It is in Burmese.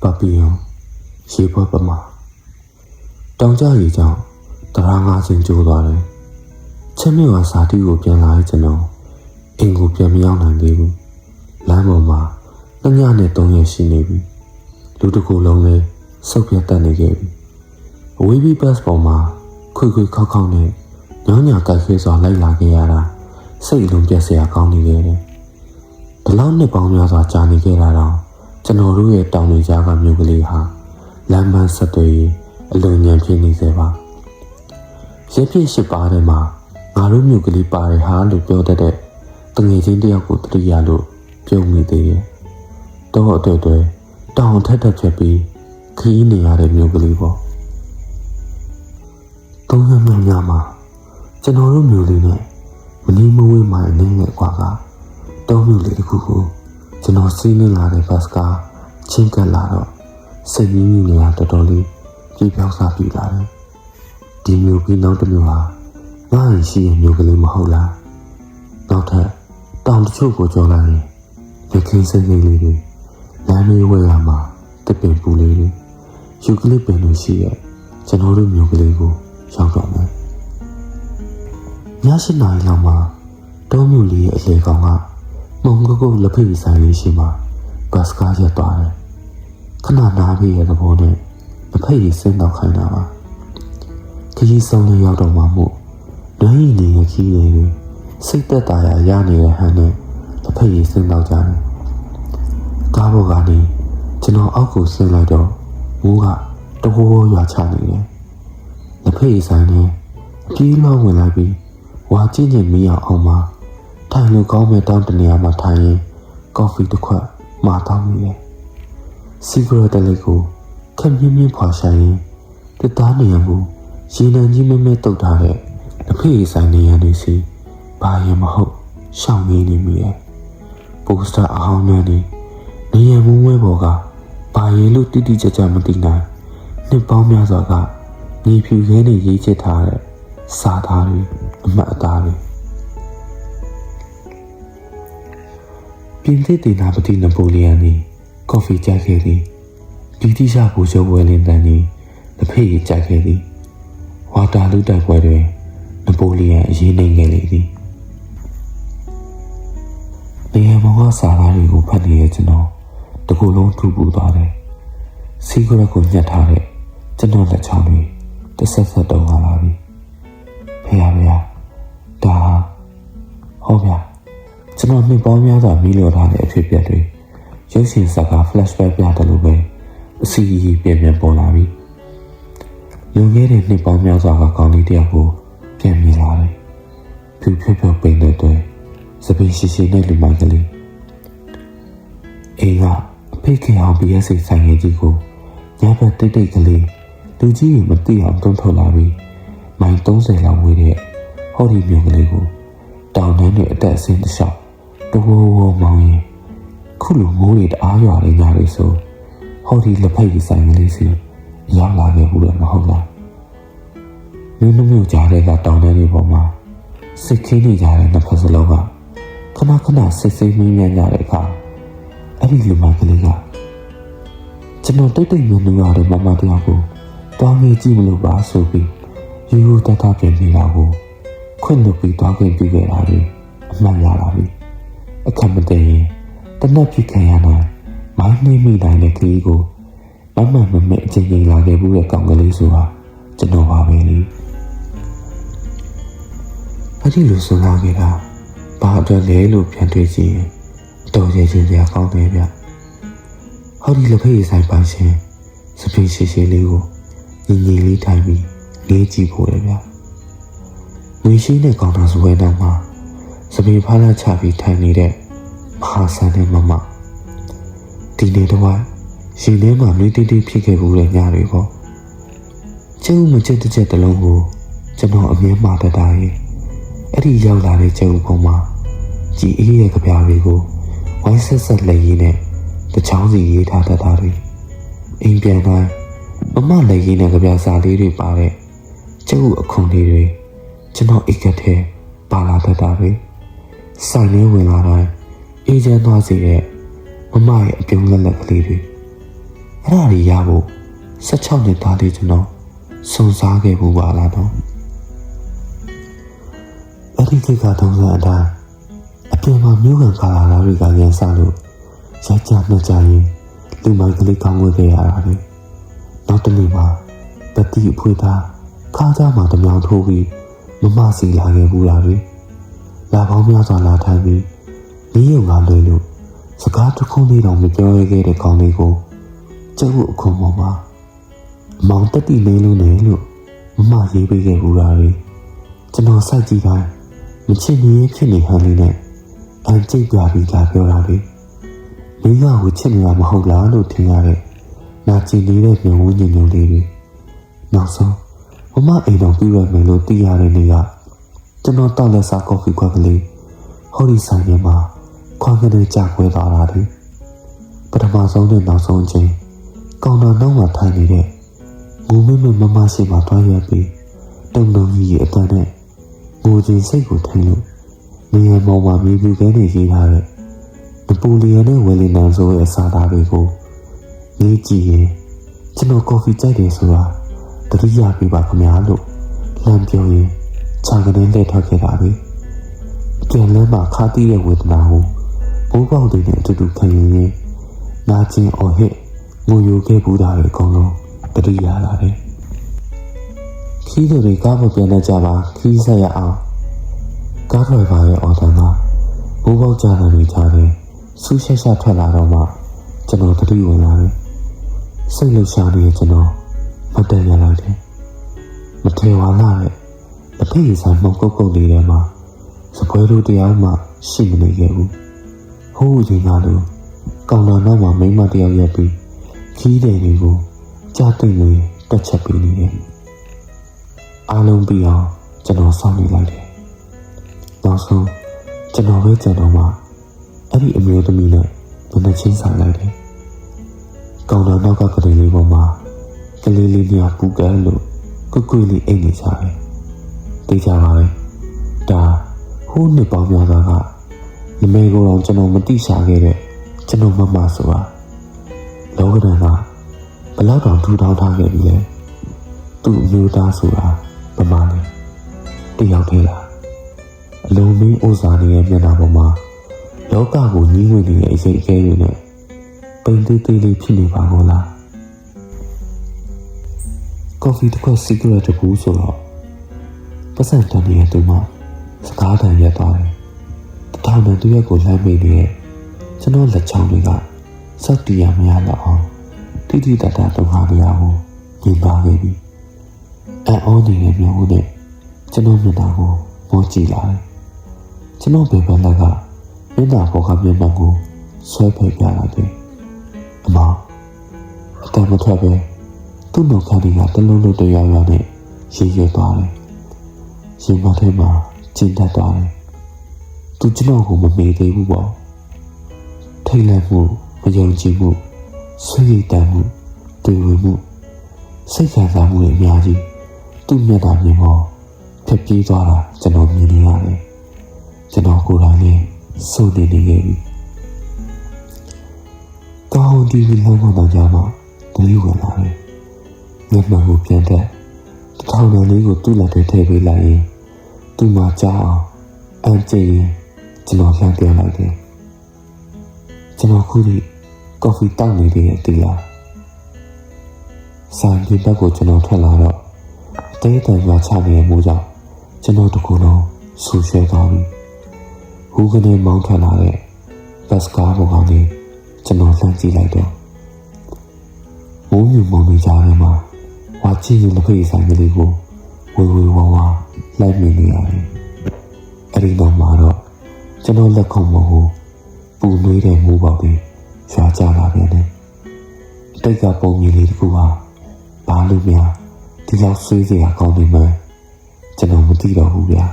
ပပီယွန်ရေပွဲပမာတောင်ကျရေကြောင့်တရားငါးစင်ကျိုးသွားတယ်ချက်မြွာစာတီကိုပြန်လာတဲ့ကျွန်တော်အိမ်ကိုပြန်မရောက်နိုင်သေးဘူးလမ်းပေါ်မှာ2ညနဲ့3ရက်ရှိနေပြီလူတစ်ခုလုံးလည်းစုပ်ပြတ်တက်နေခဲ့ပြီအဝေးပြေးဘတ်ပေါ်မှာခွေခေါက်နဲ့ညောင်းညာကြိုက်ခဲစွာလိုက်လာခဲ့ရတာစိတ်အလုံးပြတ်စရာကောင်းနေခဲ့တယ်ဒီလောက်နှစ်ပေါင်းများစွာကြာနေခဲ့တာတော့ကျွန်တော်တို့ရဲ့တောင်တွေကြားကမြို့ကလေးဟာလမ်းမဆက်သွယ်ရေးအလွန်ညံဖြစ်နေစေပါရက်ပြည့်8ပါးထဲမှာငါတို့မြို့ကလေးပါတယ်ဟာလို့ပြောတတ်တဲ့တငယ်ချင်းတယောက်ကိုတတိယလို့ပြုံးမိသေးတယ်တော့အတွေ့တောင်ထက်ချက်ပြီးခီးနေရတဲ့မြို့ကလေးပေါ့သုံးရမြောင်များမှာကျွန်တော်တို့မြို့လေးနဲ့မနီးမဝေးမှအနေနဲ့ကွာကတောမြို့လေးတစ်ခုကိုကျွန်တော်စီးနေလာတဲ့ဘတ်စကားချင်းကပ်လာတော့စိတ်ရင်းနေရတော်တော်လေးပြေးပြောင်းစားပြလာတယ်ဒီမြို့ပြီးနောက်တစ်မြို့ဟာငါ့ရင်ရှိရဲ့မြို့ကလေးမဟုတ်လားနောက်ထပ်တောင်တချို့ကိုကြော်လာရင်ရခင်းစိတ်လေးတွေလမ်းလေးဝဲရမှာတပင်ပူလေးတွေယူကလစ်ပင်တွေရှိရဲ့ကျွန်တော်တို့မြို့ကလေးကိုရောက်တော့မယ်ည7 နာရီလောက်မှာတောမြို့လေးရဲ့အလေကောင်ကမုံကုတ်လက်ဖိတ်ဆိုင်လေးရှိမှာဘတ်စကားရက်သွားတယ်ခဏနားပြီးရဲ့သဘောနဲ့လက်ဖိတ်ကြီးစင်းတော့ခိုင်းတာပါခကြီးဆောင်လေးရောက်တော့မှမို့နွေးရီနေတဲ့ခီးလေးတွေစိတ်သက်သာရနေတဲ့ဟန်နဲ့လက်ဖိတ်ကြီးစင်းတော့ကြတယ်ကားပေါ်ကနေကျွန်တော်အောက်ကိုဆင်းလိုက်တော့မိုးကတဝိုးရွာချနေတယ်လက်ဖိတ်ဆိုင်နဲ့အပြေးလောက်ဝင်လိုက်ပြီးဝါချင်းချင်းမီးအောင်မှာထိုင်လို့ကောင်းမဲ့တောင်းတနေရာမှာထိုင်ရင်ကော်ဖီတစ်ခွက်မှာတောင်းမိတယ်စီဂရက်တလေးကိုခက်မြင်းဖွာဆိုင်ရင်တသားနေရမှုရေနံကြီးမဲတုတ်ထားတဲ့အဖေဆိုင်နေရနေစီဘာရင်မဟုတ်ရှောင်းနေနေမိရဲ့ပိုစတာအဟောင်းများနေရမုံဝဲပေါ်ကဘာရင်လို့တိတိကျကျမသိနိုင်နှစ်ပေါင်းများစွာကမြေဖြူခင်းနေရေးချစ်ထားတဲ့စာသားတွေအမှတ်အသားတွေပြင်သစ်ဒေသပတိနပိုလီယန်သည်ကော်ဖီကြိုက်ခဲ့သည်ဗြိတိရှဗိုလ်ချုပ်ဝဲလင်တန်သည်လက်ဖေးကြိုက်ခဲ့သည်ဝါတာလူတိုက်ပွဲတွင်နပိုလီယန်အရေးနိုင်ခဲ့လေသည်နေရာမောင်ကစာသားတွေကိုဖတ်နေတဲ့ကျွန်တော်တကူလုံးထူပူသွားတယ်စီဂရက်ကိုညှက်ထားတဲ့ကျွန်တော်လက်ချောင်းတွေတစ်ဆက်တုံးလာပြီဖေရဒါဟုတ်ဗျာကျွန်တော်နှစ်ပေါင်းများစွာမီးလော်ထားတဲ့အဖြစ်အပျက်တွေရုပ်ရှင်ဇာတ်ကား flashback ပြတယ်လို့ပဲအစီအီပြန်ပေါ်လာပြီလွန်ခဲ့တဲ့နှစ်ပေါင်းများစွာကကောင်းလေးတယောက်ကိုပြန်မြင်လာတယ်သူဖြောပိန်တဲ့တွေ့စပင်းရှိနဲ့လူမိုက်ကလေးအိမ်ကအဖေခင်အောင် BS ဆိုင်ငယ်ကြီးကိုညဘက်တိတ်ကလေးလူကြီးကိုမသိအောင်တွန်းထုတ်လာပြီးမိုင်30လောက်ဝေးတဲ့ဟော်ဒီမြို့ကလေးကိုတောင်တန်းနဲ့အတက်အဆင်းတစ်လျှောက်တဝဝမောင်းရင်ခုလိုမိုးတွေတအားရွာနေကြတယ်ဆိုဟော်ဒီလက်ဖက်ရည်ဆိုင်ကလေးစီရောက်လာခဲ့ဘူးလည်းမဟုတ်လားမြို့ကြားတဲ့တောင်တန်းတွေပေါ်မှာစိတ်ခင်းနေကြတဲ့နှစ်ဖက်စလုံးကခဏစိတ်စိတ်မင်းမြန်ကြတဲ့အခါအဲ့ဒီလူမကလေးကကျွန်တော်တိတ်မြင်နေရတဲ့မမတယောက်ကိုတောင်းကြီးကြည့်မလို့ပါဆိုပြီးယူတတ်ပြင်နေတာကိုခွင့်လုပ်ပြီးတောင်းခွင့်ပြုခဲ့တာလေအမှန်ရတာပြီအခက်မတည်းတနက်ဖြစ်ခံရနိုင်မိုင်းနှိမ့်မိနိုင်တဲ့ကလေးကိုမမဲအချိန်ကြီးလာခဲ့ဘူးတဲ့ကောင်ကလေးဆိုတာကျွန်တော်ပါပဲလေအဲ့ဒီလိုဆိုလာခဲ့တာဘာအတွက်လဲလို့ပြန်တွေးကြည့်ရင်တော်ရချင်းစရာကောင်းတယ်ဗျဟောဒီလက်ဖေးဆိုင်ပါရှင်စပင်းရှိလေးကိုညီလေးထိုင်ပြီးလေးကြည့်ဖို့လေဗျငွေရှိတဲ့ကောင်တော်စပွဲနောက်မှာစပင်းဖားလာချပြီးထိုင်နေတဲ့မဟာဆန်တဲ့မမဒီနေ့တော့ရှင်ထဲမှာမိတိတိဖြစ်ခဲ့ဘူးတဲ့ညတွေပေါ့ကျုပ်မကျက်တဲ့တလုံးကိုကျွန်တော်အမြဲမှားတတ်တာရဲ့အဲ့ဒီရောက်လာတဲ့ကျုပ်ပုံမှာကြည်အေးရဲ့ကြပြားတွေကိုဝိုင်းဆက်လက်ရည်နဲ့တချောင်းစီရေးထားတတ်တာတွေအိမ်ပြန်တိုင်းမလက်ရည်နဲ့ကြပြားစာလေးတွေပါတဲ့ကျုပ်အခွန်လေးတွေကျွန်တော်အိတ်ကထဲပါလာတတ်တာတွေဆိုင်လေးဝင်လာတိုင်းအေးချမ်းသွားစေတဲ့မမရဲ့အပြုံးလက်ကလေးတွေ အဲ့ဒါတွေရဖို့16နှစ်သားလေးကျွန်တော်စုံစားခဲ့ဖို့ပါလားတော့အဲ့ဒီကိစ္စတုံးစံအတိုင်းအပြင်မှာမျိုးခံကာလာတွေကရန်စားလို့ရိုက်ကြနှက်ကြရင်လူမိုက်ကလေးကောင်းဝဲခဲ့ရတာပဲနောက်တစ်နေ့မှာတတိအဖွေသားခါးကြားမှာတမြောင်ထိုးပြီးမမစီလာခဲ့ဘူးလားပဲလာပေါင်းများစွာလာထိုင်ပြီးနေရုံကလွယ်လို့စကားတစ်ခုလေးတော့မပြောရခဲ့တဲ့ကောင်းလေးကိုကျုပ်အခုမှမှာအမောင်တတိလေးလုံးနဲ့လို့မမရေးပေးခဲ့ဘူးလားပဲကျွန်တော်စိုက်ကြည့်တိုင်းမချစ်မရဖြစ်နေဟန်လေးနဲ့အန်ကျိတ်ပြပြီးလာပြောတာလေမင်းကကိုချစ်နေတာမဟုတ်လားလို့ထင်ရတဲ့နာကျင်နေတဲ့မြုံဝင်းညင်ညုံလေးတွေနောက်ဆုံးမမအိမ်တော်ပြီးရမယ်လို့သိရတဲ့နေ့ကကျွန်တော်တောက်လက်စားကော်ဖီခွက်ကလေးဟော်ဒီဆိုင်ထဲမှာခွက်ကလေးကြာခွဲသွားတာလေပထမဆုံးနဲ့နောက်ဆုံးချင်းကောင်တော်နောက်မှာထိုင်နေတဲ့ငိုမင်းမမရှိမှတွားရပြီးတုံတုံကြီးရဲ့အတန်းနဲ့ငိုချင်းစိတ်ကိုထိန်လို့နေရာပေါ်မှာမြေပြူခဲနေရေးထားတဲ့နပိုလီယန်နဲ့ဝယ်လီနန်ဆိုရဲ့အစားသားတွေကိုနေကြည့်ရင်ကျွန်တော်ကော်ဖီကြိုက်တယ်ဆိုတာတတိယပြပါခင်ဗျာလို့လမ်းပြောရင်ခြာကနေလှည့်ထွက်ခဲ့တာပဲကျန်လမ်းမှာခါတီးရဲ့ဝေဒနာကိုဘိုးပေါက်တွေနဲ့အတူတူခံရင်းနာကျင်အော်ဟစ်ငိုယိုခဲ့ဘူးတာတွေအကုန်လုံးတတိယလာတယ်ခီးတွေကားမပြန်တတ်ကြပါခီးဆက်ရအောင်ကားထွက်ပါရဲ့အော်တန်မှာဘိုးပေါက်ကြတာတွေကြားတယ်ဆူးရှက်ရှက်ထွက်လာတော့မှကျွန်တော်တတိဝင်လာတယ်စိတ်လှုပ်ရှားနေတဲ့ကျွန်တော်မတည့်ရလိုက်တယ်မထေဝါလာတဲ့အဖေးဆိုင်မှုတ်ကုတ်ကုတ်လေးထဲမှာစပွဲလိုတရားမှရှိမနေခဲ့ဘူးဟိုးချိန်ကလိုကောင်တော်နောက်မှာမိမတယောက်ရက်ပြီးခီးတယ်တွေကိုကြားသိနေတက်ချက်ပေးနေတယ်အားလုံးပြီးအောင်ကျွန်တော်စောင့်နေလိုက်တယ်နောက်ဆုံးကျွန်တော်ပဲကြံတော့မှအဲ့ဒီအမျိုးသမီးနဲ့မနှချင်းဆိုင်လိုက်တယ်ကောင်တော်နောက်ကကလေးလေးပေါ်မှာကလေးလေးများပူကဲလို့ကွကွလေးအိတ်နေကြတယ်သိကြပါလေဒါဟိုးနှစ်ပေါင်းများစွာကနမေကိုတော့ကျွန်တော်မတိရှာခဲ့တဲ့ကျွန်တော်မမဆိုတာလောကဓာတ်ကဘလောက်တောင်ထူထောင်ထားခဲ့ပြီလဲသူ့အမျိုးသားဆိုတာပမာလဲတယောက်တည်းလားအလုံးမင်းဥစားနေတဲ့မျက်နှာပေါ်မှာလောကကိုညှို့နေတဲ့အရေးအကဲတွေနဲ့ပိန်သေးသေးလေးဖြစ်နေပါကောလားကော်ဖီတစ်ခွက်စီဂရက်တစ်ခုဆိုတော့ပတ်စံတန်နေတဲ့သူမှစကားတန်ရက်သွားတယ်တထောင်နဲ့သူ့ရဲ့ကိုလှမ်းမိနေတဲ့ကျွန်တော်လက်ချောင်းတွေကစောက်တီးရမရတော့အောင်တိတိတတ်တာတော့ဟာပြရကိုမြင်ပါခဲ့ပြီအော်နေတဲ့မျိုးနဲ့ကျွန်တော်မျက်နှာကိုမောကြည့်လာတယ်ကျွန်တော်ဘေဘန်လက်ကမျက်နှာပေါ်ကမျက်နှာကိုဆွဲဖယ်ပြလိုက်တယ်အမအတမ်းမထွက်ပဲသူ့နှုတ်ခမ်းတွေကတလုံးလုံးတရားရနဲ့ရေရွယ်သွားတယ်ရင်မထဲမှာကျဉ်တတ်သွားတယ်သူကျွန်တော်ကိုမမေ့သေးဘူးပေါ့ထိတ်လန့်မှုမယုံကြည်မှုဆွေးရိတ်တမ်းမှုတွေ့ဝေမှုစိတ်ခံစားမှုတွေအများကြီးသူ့မျက်နှာမြင်ပေါ်ဖြတ်ပြေးသွားတာကျွန်တော်မြင်နေရတယ်ကျွန်တော်ကိုယ်တိုင်လည်းစိုးနေနေခဲ့ပြီကောင်းဒီလမ်းပေါ်မှာကြာမှတလေးဝင်လာတယ်မျက်နှာကိုပြန်တက်တထောင်တန်လေးကိုသူ့လက်ထဲထည့်ပေးလိုက်ရင်သူ့မှာကြားအောင်အန်ကျရင်ကျွန်တော်လှမ်းပြောလိုက်တယ်ကျွန်တော်ခုဒီကော်ဖီတောက်နေတဲ့အတီးလားဆိုင်ပြဘက်ကိုကျွန်တော်ထွက်လာတော့အသေးတန်ရွာချနေတဲ့မိုးကြောင့်ကျွန်တော်တကူလုံးဆူဆွဲသွားပြီဟူးကနေမောင်းထွက်လာတဲ့ဘတ်စကားပေါ်ကနေကျွန်တော်လှမ်းကြည့်လိုက်တော့မိုးမြူမုံနေကြတယ်မှာဝါချီရင်လက်ဖေးဆိုင်ကလေးကိုဝေဝေဝါဝါလိုက်မြင်နေရတယ်အဲ့ဒီတော့မှတော့ကျွန်တော်လက်ခုံမဟုတ်ပူနွေးတဲ့မိုးပေါက်တွေရွာကြလာပြန်တယ်တိတ်ကပုံမြင်လေးတခုဟာဘာလို့များဒီလောက်ဆွေးစရာကောင်းနေမှန်းကျွန်တော်မသိတော့ဘူးဗျာ